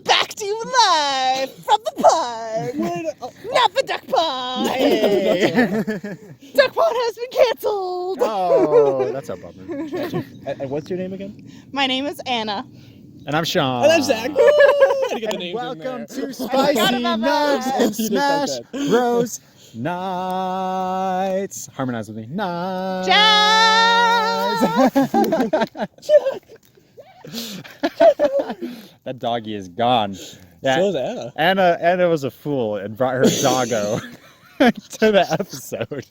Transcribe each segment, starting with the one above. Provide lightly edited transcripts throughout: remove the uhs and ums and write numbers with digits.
back to you live from the park. Not the duck pond. Hey. Duck pond has been canceled. Oh, that's a bummer. And what's your name again? My name is Anna. And I'm Sean. And I'm Zach. Woo! Had to get the And names in welcome there. to Spicy about Nuggs that. and You just Smash said Bros Nights. Harmonize with me. Nights. That doggy is gone. Yeah. So is Anna. Anna was a fool and brought her doggo to the episode.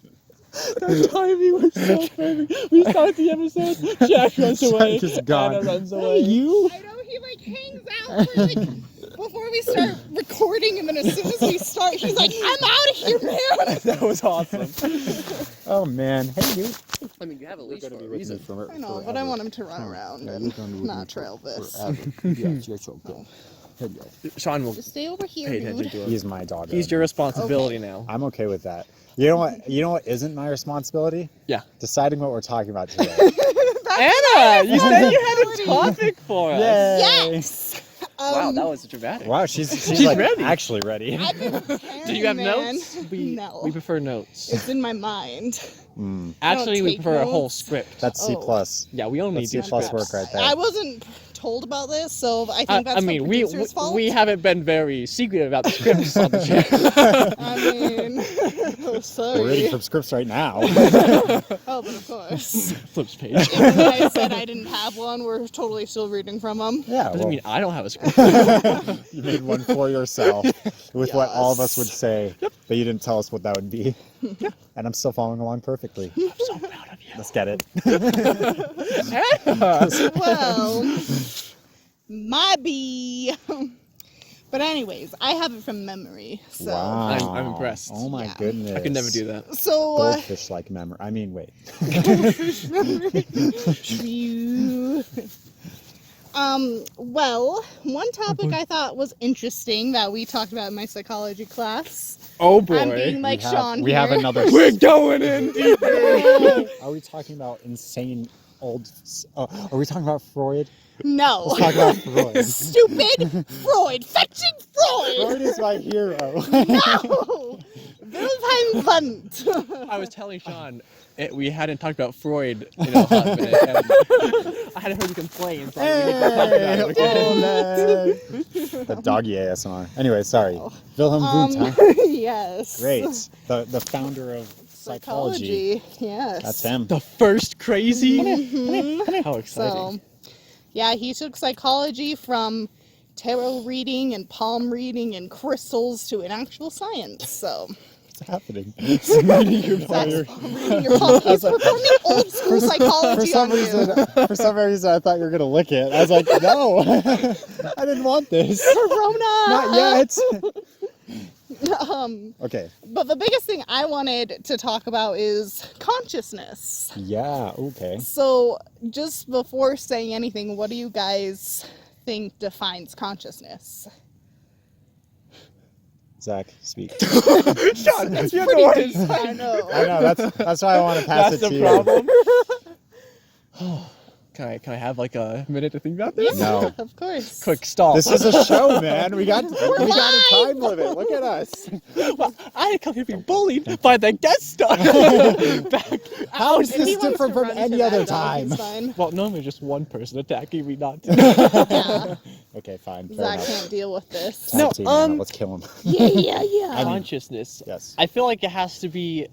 That timing was so perfect. We start the episode. Jack runs away. Just gone. Anna runs away. You? I know he hangs out for before we start recording, and then as soon as we start, he's like, "I'm out of here, man." That was awesome. Oh man. Hey you. I mean, you have a leash You're for gonna a be with me reason. I know, but I want him to run around Yeah, and you're gonna be with me not trail this. Yes, you're so good. Sean will Just stay over here, pay attention dude. to him. He's my dog. He's your responsibility now. I'm okay with that. You know what? You know what isn't my responsibility? Yeah. Deciding what we're talking about today. Anna, you said you had a topic for us. Yay! Yes. Wow, that was dramatic. Wow, she's like ready. actually ready. I've been preparing, Do you have man. notes? No. We prefer notes. It's in my mind. Actually, we take prefer a whole notes. script. That's C Oh. plus. Yeah, we only That's do C plus scripts. work right there. I wasn't told about this, so I think that's I mean, the we producer's fault. haven't been very secret about the scripts on the channel. I mean, oh, sorry. We're reading from scripts right now. Oh, but of course. Flips page. Even when I said I didn't have one, we're totally still reading from them. Yeah, Doesn't well, mean I don't have a script. you made one for yourself with what all of us would say, but you didn't tell us what that would be. And I'm still following along perfectly. I'm so proud of you. Let's get it. Well, might be. But anyways, I have it from memory. So, Wow. I'm impressed. Oh my Yeah. goodness. I could never do that. so Goldfish-like memory. I mean, wait. well, one topic I thought was interesting that we talked about in my psychology class. Oh boy. I'm being like Sean we here. have another. We're going in deeper. Are we talking about insane old? Are we talking about Freud? No. Let's talk about Freud. Stupid Freud. Fetching Freud. Freud is my hero. No. Wilhelm Wundt. I was telling Sean we hadn't talked about Freud in a hot minute. And I hadn't heard you complain, so we need to talk about it. Okay? The doggy ASMR. Anyway, sorry. Wilhelm Wundt, huh? Yes. Great. The founder of psychology. Yes. That's him. The first crazy. Mhm. How exciting! So, yeah, he took psychology from tarot reading and palm reading and crystals to an actual science. So, What's happening? that's reading your palm. He's performing old school psychology on you. For some reason, I thought you were gonna lick it. I was like, no, I didn't want this. Corona. Not yet. Okay. But the biggest thing I wanted to talk about is consciousness. Yeah. Okay. So, just before saying anything, what do you guys think defines consciousness? Zach, speak. Sean, that's Pretty deep, I know. I know. That's why I want to pass That's it to the you. problem. Can I have like a minute to think about this? No. Of course. Quick stop. This is a show, man. We got a live! time limit. Look at us. Well, I had come here to be bullied by the guest star. Back. How is If he this wants different to from run any to other that dog, time? he's fine. Well, normally just one person attacking me, not two. Yeah, Okay, fine. Fair Zach enough. can't deal with this. Tag No, team, Anna. Let's kill him. Yeah. Consciousness. Yes. I feel like it has to be.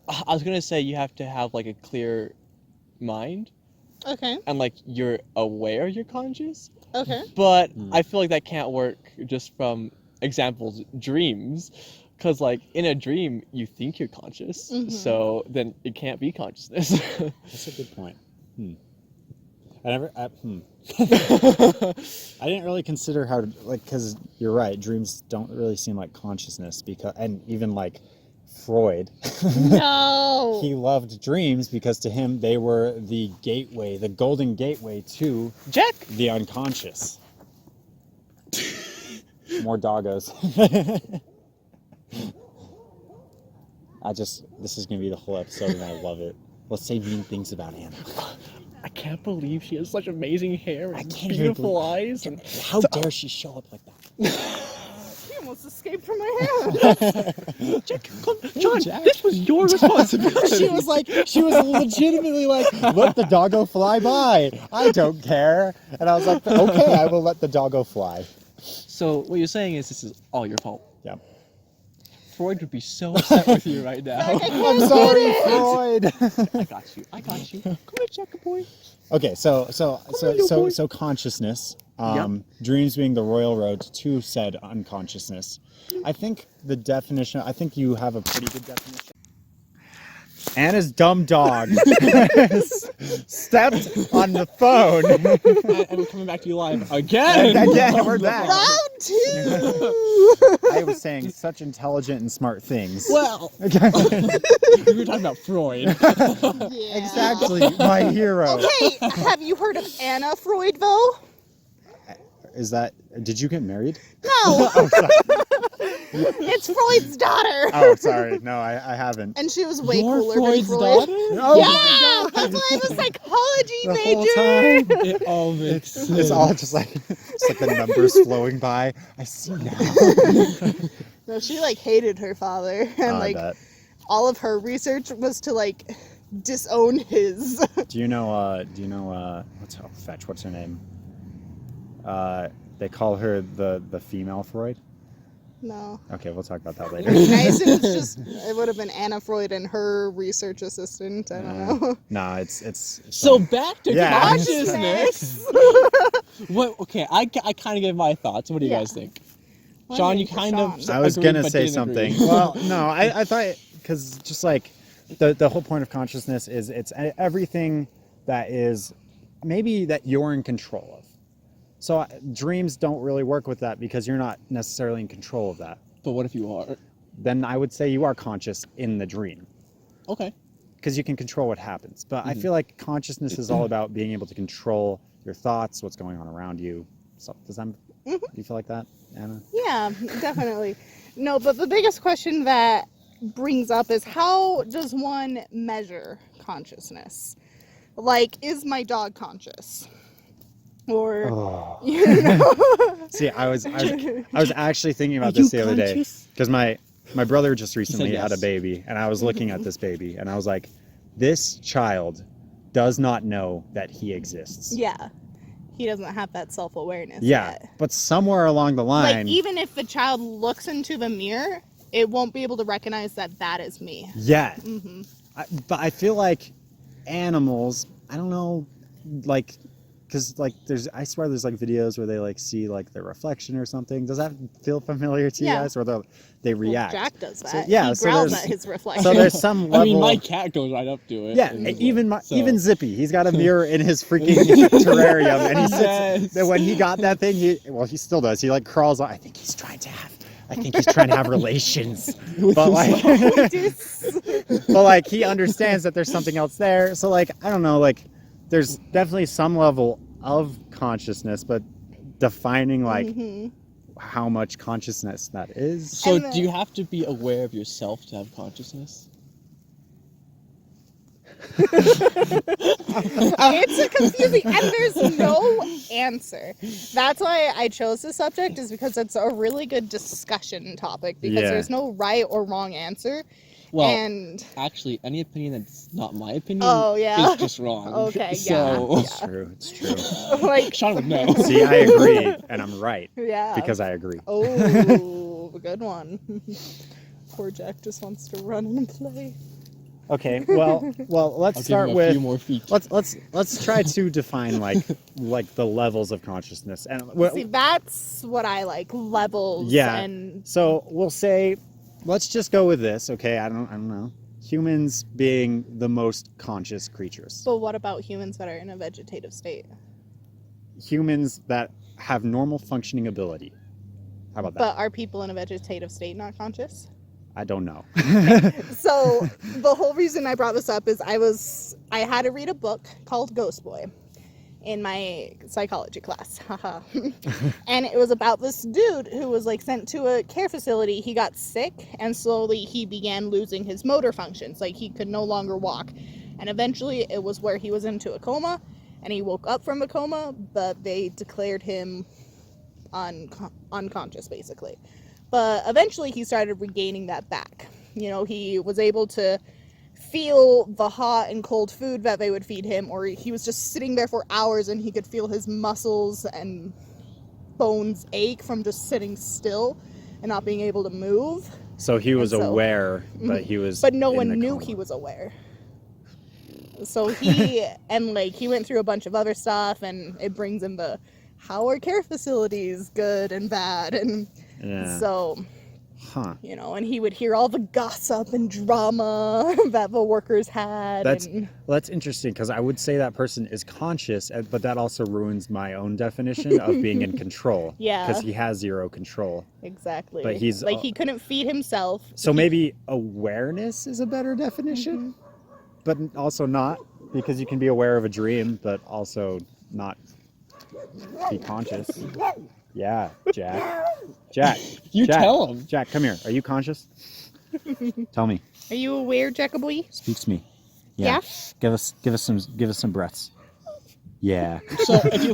I was gonna say you have to have like a clear mind Okay. and like you're aware you're conscious, Okay. but I feel like that can't work just from examples, dreams, because like in a dream you think you're conscious, so then it can't be consciousness. That's a good point. I didn't really consider how to, like, because you're right, dreams don't really seem like consciousness, because, and even like Freud, No. he loved dreams because to him they were the gateway, the golden gateway to Jack. the unconscious. More doggos. This is gonna be the whole episode and I love it. Let's say mean things about Anna. I can't believe she has such amazing hair I and can't even beautiful eyes. And How dare she show up like that? He almost escaped from my hand. John, this was your responsibility. She was legitimately like, let the doggo fly by. I don't care. And I was like, okay, I will let the doggo fly. So what you're saying is this is all your fault. Yeah. Freud would be so upset with you right now. I'm sorry, Freud. I got you. I got you. Come here, Jack boy. Okay, so boy. consciousness, Yep. dreams being the royal road to said unconsciousness. I think the definition, I think you have a pretty good definition. Anna's dumb dog stepped on the phone. And we're coming back to you live again. Again, we're back. Round 2. I was saying such intelligent and smart things. Well, we were talking about Freud. Yeah. Exactly, my hero. Okay, have you heard of Anna Freudville? Is that, did you get married? No. It's Freud's daughter. Oh, sorry. No, I haven't. And she was way You're cooler Freud's than Freud. daughter? Oh Yeah, that's why I'm a psychology The major. whole time. It all makes sense. It's all just like the numbers flowing by. I see now. No, she like hated her father, and I like bet. all of her research was to like disown his. Do you know what's her name? They call her the female Freud. No. Okay, we'll talk about that It'd later. be nice if it's just it would have been Anna Freud and her research assistant. I don't know. No, it's So back to Yeah. consciousness. What? Okay, I kind of give my thoughts. What do you Yeah. guys think? Well, Sean, I mean, you kind of. Sean. I was agreed, gonna but say didn't something. agree. Well, no, I thought because just like the whole point of consciousness is it's everything that is maybe that you're in control of. So dreams don't really work with that because you're not necessarily in control of that. But what if you are? Then I would say you are conscious in the dream Okay. because you can control what happens. But I feel like consciousness is all about being able to control your thoughts, what's going on around you. So does that? Do you feel like that, Anna? Yeah, definitely. No, but the biggest question that brings up is how does one measure consciousness? Like, is my dog conscious? Or Oh. you know? See, I was actually thinking about Are this you the other day conscious? because my brother just recently had a yes. baby, and I was looking at this baby, and I was like, this child does not know that he exists. Yeah. He doesn't have that self-awareness Yeah, yet. but somewhere along the line, Like, even if the child looks into the mirror, it won't be able to recognize that that is me. yeah. Hmm. But I feel like animals, I don't know, like, because like I swear there's like videos where they like see like their reflection or something. Does that feel familiar to you Yeah. guys? Or they react? Well, Jack does that. So, yeah, He so growls there's- at his reflection. So there's some level. I mean, my cat goes right up to it. Yeah, and is even like, so- even Zippy, he's got a mirror in his freaking terrarium, and he sits. Yes. Then when he got that thing, he still does. He like crawls on. I think he's trying to have relations, but like, but like he understands that there's something else there. So like, I don't know, like, there's definitely some level of consciousness, but defining like how much consciousness that is. So And do you have to be aware of yourself to have consciousness? It's a confusing, and there's no answer. That's why I chose this subject, is because it's a really good discussion topic, because Yeah. there's no right or wrong answer. Well, And actually, any opinion that's not my opinion Oh, yeah. is just wrong. Okay, So, It's true. It's true. like, Sean would know. See, I agree, and I'm right yeah. because I agree. Oh, good one. Poor Jack just wants to run and play. Okay, well, let's I'll start give him a with few more feet. let's try to define like the levels of consciousness, and See, that's what I like, levels. yeah. And So we'll say, let's just go with this. Okay, I don't know. Humans being the most conscious creatures. but what about humans that are in a vegetative state? Humans that have normal functioning ability. How about that? But are people in a vegetative state not conscious? I don't know. So the whole reason I brought this up is I had to read a book called Ghost Boy in my psychology class. Haha. And it was about this dude who was like sent to a care facility. He got sick and slowly he began losing his motor functions. Like he could no longer walk. And eventually it was where he was into a coma, and he woke up from a coma, but they declared him unconscious, basically. But eventually he started regaining that back. He was able to feel the hot and cold food that they would feed him, or he was just sitting there for hours and he could feel his muscles and bones ache from just sitting still and not being able to move. So he was aware, but he was But no one knew he was aware. So he he went through a bunch of other stuff, and it brings him the how are care facilities good and bad, and so and he would hear all the gossip and drama that the workers had. That's interesting, because I would say that person is conscious, but that also ruins my own definition of being in control. Yeah, because he has zero control. Exactly. But he's he couldn't feed himself. So maybe awareness is a better definition, but also not, because you can be aware of a dream, but also not be conscious. Yeah, Jack. You Jack, tell him. Jack, come here. Are you conscious? Tell me. Are you aware, Jackaboy? Speak to me. Yeah. Give us some breaths. Yeah. So if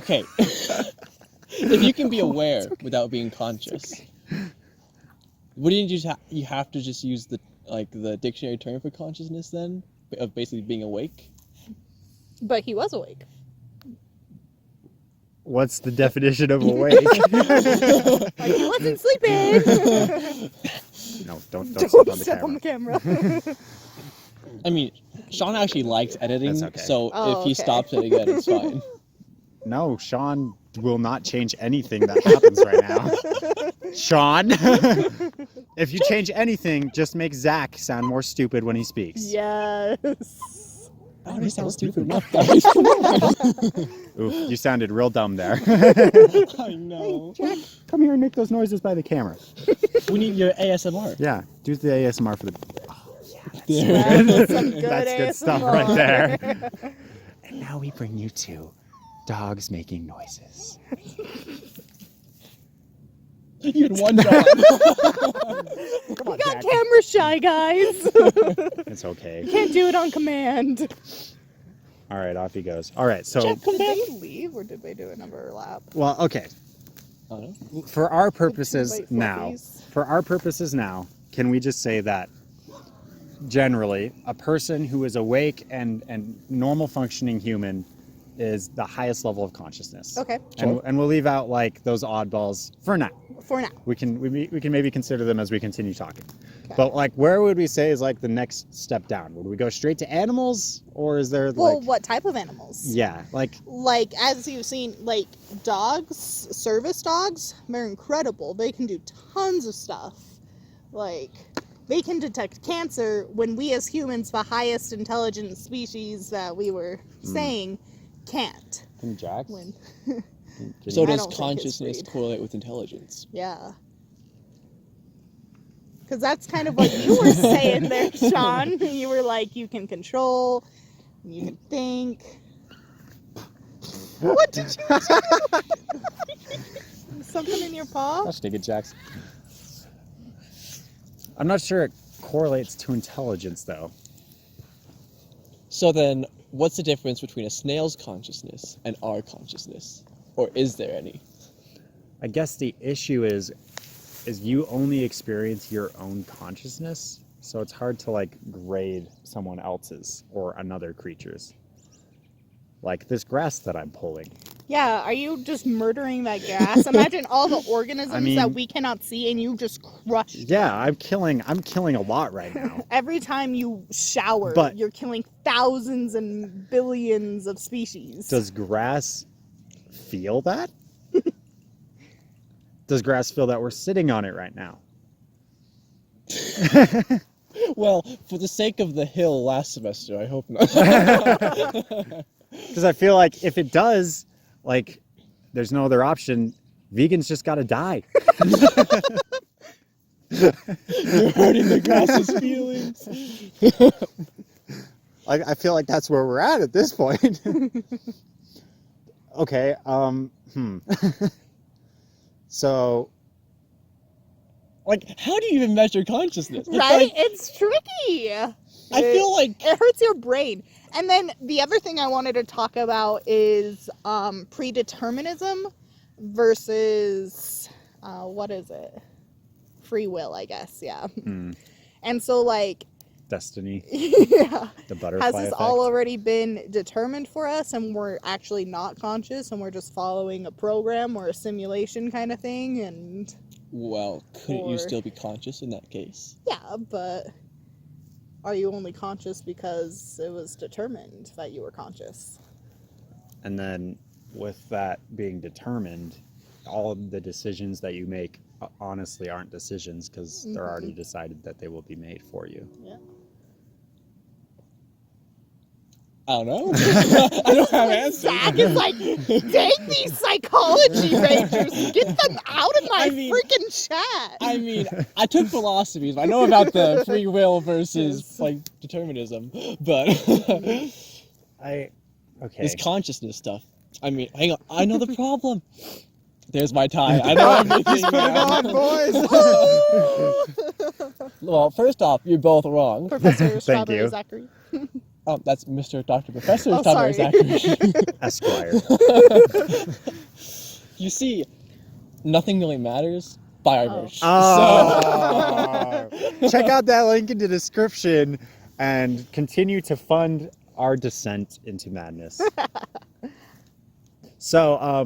you can be aware without being conscious, wouldn't you have to just use the dictionary term for consciousness then, of basically being awake? But he was awake. What's the definition of awake? He wasn't sleeping. No, don't Don't step on the camera. I mean, Sean actually likes editing, That's okay. so if he okay. stops it again, it's fine. No, Sean will not change anything that happens right now. Sean, if you change anything, just make Zach sound more stupid when he speaks. Yes. I already sound stupid enough, guys. Come on. Ooh, you sounded real dumb there. I know. Jack, come here and make those noises by the camera. We need your ASMR. Yeah, do the ASMR for the... That's some good That's good stuff ASMR. right there. And now we bring you to dogs making noises. You had one job. Come on, We got Jack. camera shy, guys. It's okay. Can't do it on command. All right, off he goes. All right, so... Did they leave, or did they do another lap? Well, okay. Oh, no? For our purposes Wait, now, fluffies. can we just say that generally a person who is awake and normal functioning human is the highest level of consciousness? Okay. And we'll leave out like those oddballs for now. For now. We can maybe consider them as we continue talking. Okay. But like, where would we say is like the next step down? Would we go straight to animals, or is there Well, like... what type of animals? Yeah, like... Like, as you've seen, like, dogs, service dogs, they're incredible. They can do tons of stuff. Like, they can detect cancer when we as humans, the highest intelligent species that we were saying, can't. Can Jack? When, So I does don't think consciousness it's breed. correlate with intelligence? yeah. Because that's kind of what you were saying there, Sean. You were like, you can control, you can think. What did you do? Something in your paw? I'll stick it, Jax. I'm not sure it correlates to intelligence, though. So then, what's the difference between a snail's consciousness and our consciousness? Or is there any? I guess the issue is you only experience your own consciousness, so it's hard to like grade someone else's or another creature's. Like this grass that I'm pulling. Yeah, are you just murdering that grass? Imagine all the organisms that mean- we cannot see and you just crush them. Yeah, I'm killing a lot right now. Every time you shower, But- you're killing thousands and billions of species. Does grass feel that? Does grass feel that we're sitting on it right now? Well, for the sake of the hill last semester, I hope not. Because I feel like if it does, like, there's no other option. Vegans just gotta die. You're hurting the grass's feelings. I feel like that's where we're at this point. Okay, So, Like, how do you even measure consciousness? It's Right? like, It's tricky. I feel like It hurts your brain. And then the other thing I wanted to talk about is predeterminism versus, what is it? Free will, I guess, yeah. And so, like... Destiny. Yeah. The butterfly Has this effect. all already been determined for us and we're actually not conscious and we're just following a program or a simulation kind of thing? And well, couldn't you Or- still be conscious in that case? yeah, but are you only conscious because it was determined that you were conscious? And then with that being determined, all of the decisions that you make honestly aren't decisions because they're already decided that they will be made for you. Yeah. I don't know. I don't have answers. Zach is like, dang these psychology majors, get them out of my I mean- freaking chat. I mean, I took philosophies. I know about the free will versus Yes. like determinism, but Okay. this consciousness stuff. I mean, hang on. I know the problem. There's my tie. I know everything. Put it now. on, boys! Well, first off, you're both wrong. Professor Strawberry you. Zachary. That's Mr. Dr. Professor Oh, Strawberry sorry. Zachary. Esquire. You see, nothing really matters by our merch. Oh. Check out that link in the description and continue to fund our descent into madness. So, I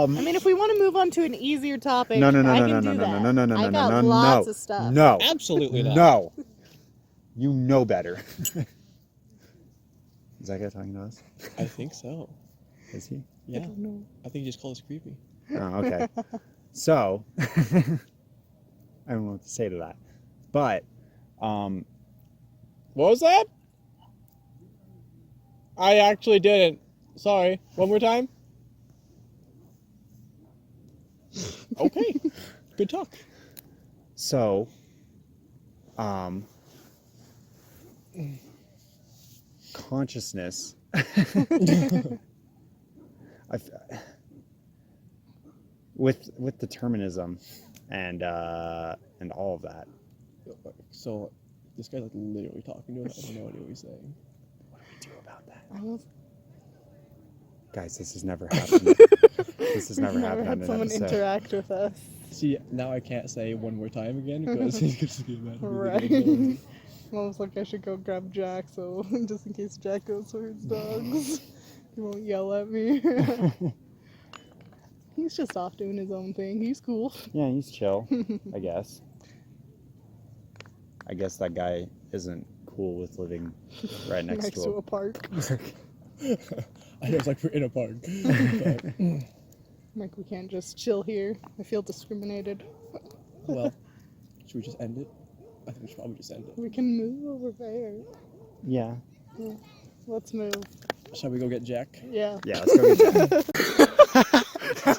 mean, if we want to move on to an easier topic, no, I can do that. I got lots of stuff. no, Absolutely not. no. You know better. Is that guy talking to us? I think so. Is he? Yeah. I think you just called us creepy. Oh, okay. So, I don't know what to say to that. But, What was that? I actually didn't. Sorry. One more time. Okay. Good talk. so, consciousness. With determinism and all of that. So, this guy's like literally talking to us. I have no idea what he's saying. What do we do about that? Guys, this has never happened. This has never happened on had an someone episode. interact with us. See, now I can't say one more time again because he's going to get mad at me. Right. Almost like I should go grab Jack, so just in case Jack goes for his dogs, he won't yell at me. He's just off doing his own thing. He's cool. Yeah, he's chill, I guess. I guess that guy isn't cool with living right next to a park. I know it's like we're in a park. But, Like, we can't just chill here. I feel discriminated. well, should we just end it? I think we should probably just end it. We can move over there. Yeah. Let's move. Shall we go get Jack? Yeah. Yeah, let's go get Jack.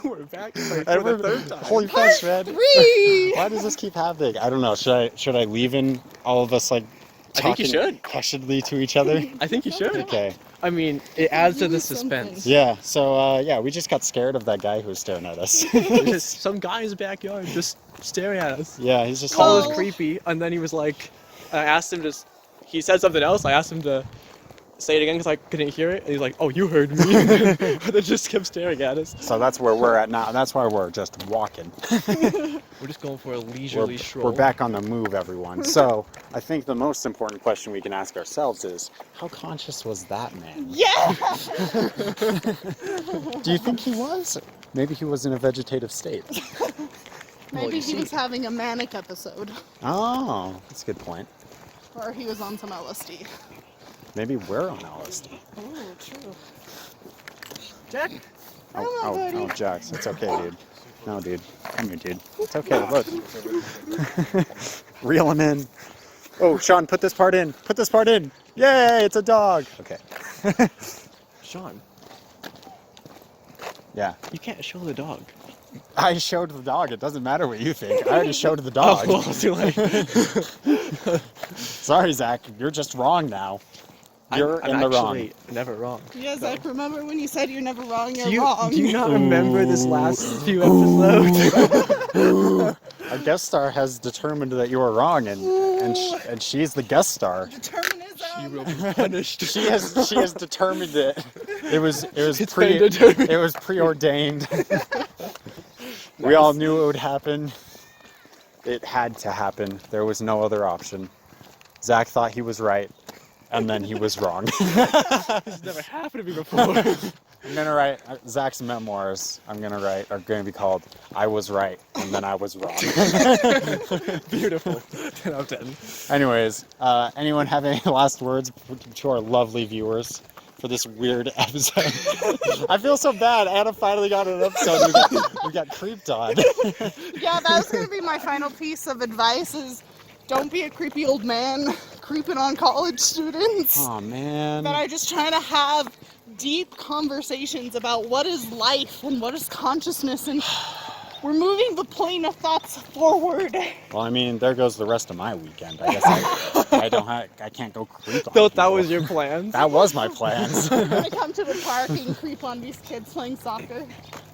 We're back for the third time. Holy fuck, man. 3! Why does this keep happening? I don't know. Should I leave in all of us like I think you talking should. passionately to each other? I think you should. Okay. I mean, it adds to the Maybe suspense. Yeah. So yeah, we just got scared of that guy who was staring at us. There's some guy in his backyard just staring at us. Yeah, he's just. Called Oh. us creepy, and then he was like, I asked him to, he said something else. I asked him to say it again because I couldn't hear it. And he's like, oh, you heard me. But then just kept staring at us. So that's where we're at now. That's why we're just walking. We're just going for a leisurely stroll. We're back on the move, everyone. So I think the most important question we can ask ourselves is, how conscious was that man? Yeah! Do you think he was? Maybe he was in a vegetative state. Maybe you he was see. having a manic episode. Oh, that's a good point. Or he was on some LSD. Maybe we're on LSD. Oh, true. Jack? Oh, Jax, it's okay, dude. No, dude. Come here, dude. It's okay, look. Reel him in. Oh, Sean, put this part in. Put this part in. Yay, it's a dog. Okay. Sean, Yeah. you can't show the dog. I showed the dog. It doesn't matter what you think. I already showed the dog. Oh, well, too late. Sorry, Zach. You're just wrong now. You're I'm in the actually wrong. never wrong. Yeah, Zach, remember when you said you're never wrong, you're Do you, wrong. do you not remember this last few episodes? Our guest star has determined that you are wrong, and she's the guest star. Determinism. She will be punished. She has determined it. It was It's been determined. it was preordained. We all knew it would happen. It had to happen. There was no other option. Zach thought he was right, and then he was wrong. This never happened to me before. I'm gonna write Zach's memoirs. Are gonna be called "I Was Right and Then I Was Wrong." Beautiful. 10 out of 10. Anyways, anyone have any last words to our lovely viewers for this weird episode? I feel so bad. Anna finally got an episode. We got creeped on. Yeah, that was gonna be my final piece of advice: is don't be a creepy old man creeping on college students Oh man. that are just trying to have deep conversations about what is life and what is consciousness, and we're moving the plane of thoughts forward. Well, I mean, there goes the rest of my weekend. I guess I can't go creep on So that people. was your plan? That was my plans. I'm gonna come to the park and creep on these kids playing soccer.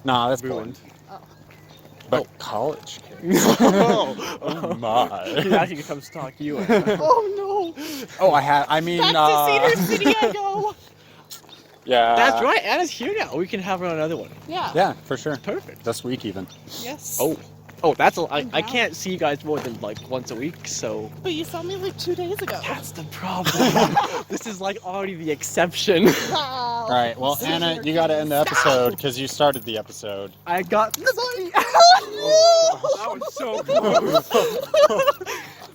Nah, that's Ruined. Oh. But college kids. Oh my. He actually comes to talk you. Oh no! Oh, I mean, Back to Cedar City I go. yeah. That's right. Anna's here now. We can have her on another one. Yeah. Yeah, for sure. Perfect. This week even. Yes. Oh, that's I Wow. can't see you guys more than like once a week, so But you saw me like 2 days ago. that's the problem. This is like already the exception. All right. Well, Anna, you got to end the episode because you started the episode. I got Sorry. that was so close.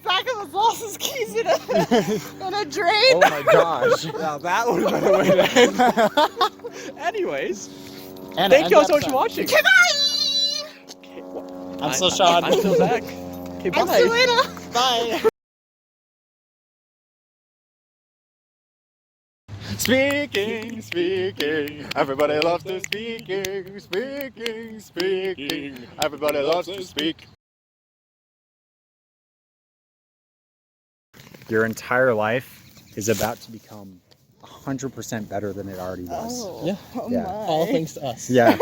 Zach has lost his keys in a drain. Oh my gosh. Now that would have been a way to end. Anyways, Anna, thank end you all the so much for episode. watching. Okay, I'm still Sean. I'm still Zach. Okay, bye. I'm Selena. Bye. Speaking. Everybody loves to speaking. Everybody loves to speak. Your entire life is about to become 100% better than it already was. Oh. Yeah. Oh Yeah. my. All thanks to us. Yeah.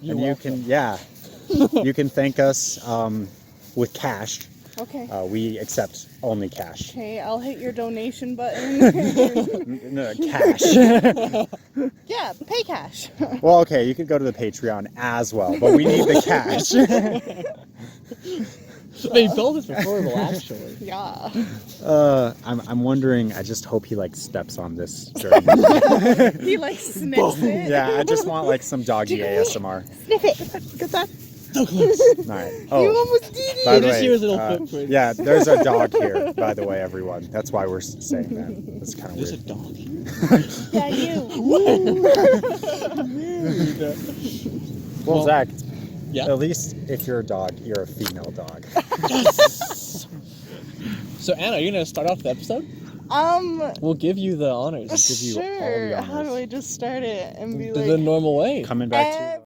You're And you welcome. you can thank us with cash. Okay. We accept only cash. Okay, I'll hit your donation button. No, cash. Yeah, pay cash. Well, okay, you could go to the Patreon as well, but we need the cash. They built this before, actually. Yeah. I'm wondering. I just hope he like steps on this during. He like sniffs it. Yeah, I just want like some doggy ASMR. Sniff it. Get that? All right. You Oh, almost did it. by the just way, hear his little footprint. yeah, there's a dog here. By the way, everyone. That's why we're saying that. That's kind of There's a weird. dog. Yeah, you. Well, Zach. Yeah. At least if you're a dog, you're a female dog. So Anna, are you gonna start off the episode? We'll give you the honors. give you all the Sure. honors. How do I just start it and be The like, normal way. Coming back to.